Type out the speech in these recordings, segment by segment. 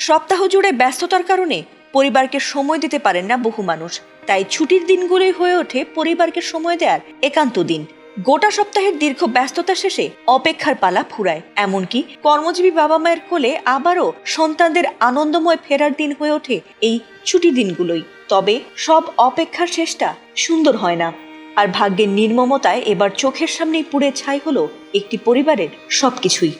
সপ্তাহ জুড়ে ব্যস্ততার কারণে পরিবারকে সময় দিতে পারেন না বহু মানুষ। তাই ছুটির দিনগুলোই হয়ে ওঠে পরিবারকে সময় দেওয়ার একান্ত দিন। গোটা সপ্তাহের দীর্ঘ ব্যস্ততা শেষে অপেক্ষার পালা ফুরায়। এমনকি কর্মজীবী বাবা মায়ের কোলে আবারও সন্তানদের আনন্দময় ফেরার দিন হয়ে ওঠে এই ছুটির দিনগুলোই। তবে সব অপেক্ষার শেষটা সুন্দর হয় না, আর ভাগ্যের নির্মমতায় এবার চোখের সামনেই পুড়ে ছাই হলো একটি পরিবারের সবকিছুই।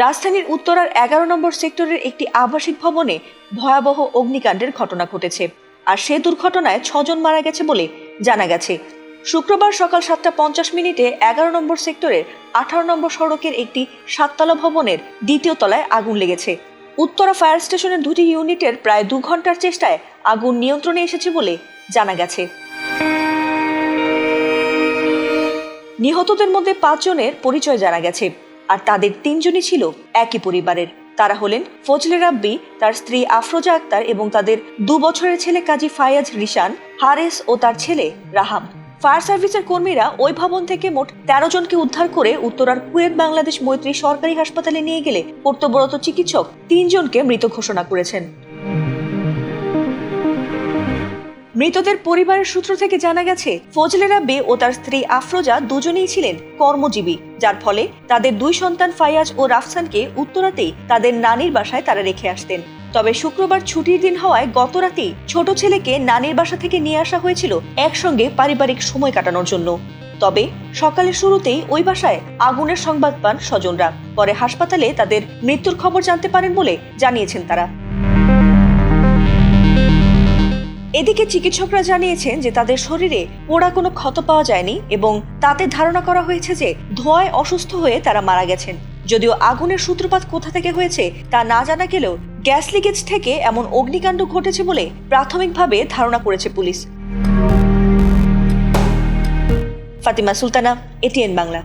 রাজধানীর উত্তরার 11 নম্বর সেক্টরের একটি আবাসিক ভবনে ভয়াবহ অগ্নিকাণ্ডের ঘটনা ঘটেছে, আর সে দুর্ঘটনায় 6 জন মারা গেছে বলে জানা গেছে। শুক্রবার সকাল 7:50 11 নম্বর সেক্টরের 18 নম্বর সড়কের একটি 7তলা ভবনের 2য় তলায় আগুন লেগেছে। উত্তরা ফায়ার স্টেশনের 2টি ইউনিটের প্রায় 2 ঘন্টার চেষ্টায় আগুন নিয়ন্ত্রণে এসেছে বলে জানা গেছে। নিহতদের মধ্যে 5 জনের পরিচয় জানা গেছে, আর তাদের 3 জনই ছিল একই পরিবারের। তারা হলেন ফজলে রাব্বি, তার স্ত্রী আফরোজা আক্তার এবং তাদের 2 বছরের ছেলে কাজী ফায়াজ রিশান, হারেস ও তার ছেলে রাহাম। ফায়ার সার্ভিসের কর্মীরা ওই ভবন থেকে মোট 13 জনকে উদ্ধার করে উত্তরার কুয়েত বাংলাদেশ মৈত্রী সরকারি হাসপাতালে নিয়ে গেলে কর্তব্যরত চিকিৎসক 3 জনকে মৃত ঘোষণা করেছেন। মৃতদের পরিবারের সূত্র থেকে জানা গেছে, ফজলে রাব্বি ও তার স্ত্রী আফরোজা দুজনেই ছিলেন কর্মজীবী, যার ফলে তাদের 2 সন্তান ফায়াজ ও রাফসানকে উত্তরাতেই তাদের নানির বাসায় তারা রেখে আসতেন। তবে শুক্রবার ছুটির দিন হওয়ায় গত রাতেই ছোট ছেলেকে নানির বাসা থেকে নিয়ে আসা হয়েছিল একসঙ্গে পারিবারিক সময় কাটানোর জন্য। তবে সকালের শুরুতেই ওই বাসায় আগুনের সংবাদ পান স্বজনরা। পরে হাসপাতালে তাদের মৃত্যুর খবর জানতে পারেন বলে জানিয়েছেন তারা। এদিকে চিকিৎসকরা জানিয়েছেন যে তাদের শরীরে পোড়া কোনো ক্ষত পাওয়া যায়নি এবং তাতে ধারণা করা হয়েছে যে ধোঁয়ায় অসুস্থ হয়ে তারা মারা গেছেন। যদিও আগুনের সূত্রপাত কোথা থেকে হয়েছে তা না জানা গেলেও গ্যাস লিকেজ থেকে এমন অগ্নিকাণ্ড ঘটেছে বলে প্রাথমিকভাবে ধারণা করেছে পুলিশ। ফাতিমা সুলতানা, এটিএন বাংলা।